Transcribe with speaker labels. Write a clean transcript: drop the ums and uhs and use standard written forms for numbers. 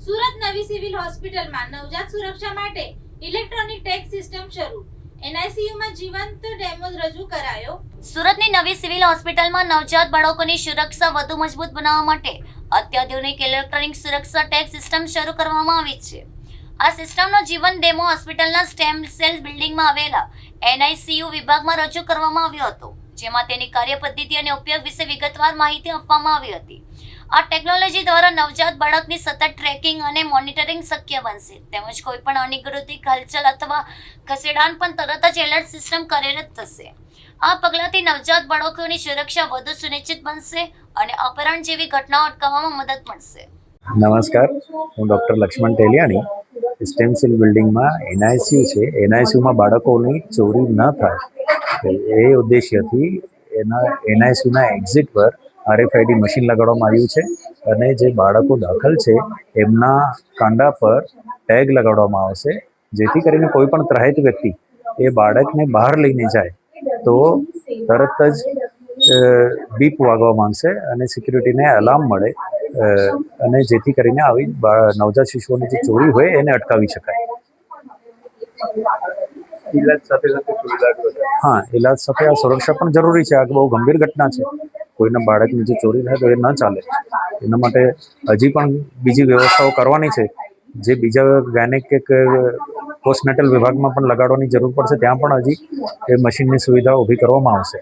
Speaker 1: સુરત નવી સિવિલ હોસ્પિટલમાં નવજાત સુરક્ષા માટે ઇલેક્ટ્રોનિક ટેગ સિસ્ટમ શરૂ. એનઆઈસીયુમાં જીવંત ડેમો રજૂ કરાયો.
Speaker 2: સુરતની નવી સિવિલ હોસ્પિટલમાં નવજાત બાળકોની સુરક્ષા વધુ મજબૂત બનાવવા માટે અત્યાધુનિક ઇલેક્ટ્રોનિક સુરક્ષા ટેગ સિસ્ટમ શરૂ કરવામાં આવી છે. આ સિસ્ટમનો જીવંત ડેમો હોસ્પિટલના સ્ટેમ સેલ બિલ્ડિંગમાં આવેલા એનઆઈસીયુ વિભાગમાં રજૂ કરવામાં આવ્યો હતો, જેમાં તેની કાર્યપદ્ધતિ અને ઉપયોગ વિશે વિગતવાર માહિતી આપવામાં આવી હતી. આ ટેકનોલોજી દ્વારા નવજાત બાળકની સતત ટ્રેકિંગ અને મોનિટરિંગ શક્ય બનશે, તેમજ કોઈપણ અનિર્ગૃતિક હલચલ અથવા ખસેડાણ પણ તરત જ એલર્ટ સિસ્ટમ કાર્યરત થશે. આ પગલાંથી નવજાત બાળકોની સુરક્ષા વધુ સુનિશ્ચિત બનશે અને અપહરણ જેવી ઘટનાઓ અટકાવવામાં મદદ મળશે.
Speaker 3: નમસ્કાર, હું ડૉક્ટર લક્ષ્મણ ટેલિયાણી. સ્ટેમ સેલ બિલ્ડિંગમાં એનઆઈસીયુ છે. એનઆઈસીયુમાં બાળકોની ચોરી ન થાય એ ઉદ્દેશ્યથી એનઆઈસીયુના એક્ઝિટ પર RFID મશીન લગાડવામાં આવ્યું છે અને જે બાળકો દાખલ છે એમના કાંડા પર ટેગ લગાડવામાં આવશે, જેથી કરીને કોઈ પણ ત્રાહિત વ્યક્તિ એ બાળકને બહાર લઈને જાય તો તરત જ બીપ વાગવા માંગશે અને સિક્યુરિટીને અલાર્મ મળે અને જેથી કરીને આવી નવજાત શિશુઓની જે ચોરી હોય એને અટકાવી શકાય. હા, ઇલાજ સાથે આ સુરક્ષા પણ જરૂરી છે. આ બહુ ગંભીર ઘટના છે. કોઈના બાળકની જે ચોરી થાય તો એ ન ચાલે. એના માટે હજી પણ બીજી વ્યવસ્થાઓ કરવાની છે, જે બીજા ગાયનેક કે પોસ્ટનેટલ વિભાગમાં પણ લગાડવાની જરૂર પડશે. ત્યાં પણ હજી એ મશીનની સુવિધા ઊભી કરવામાં આવશે.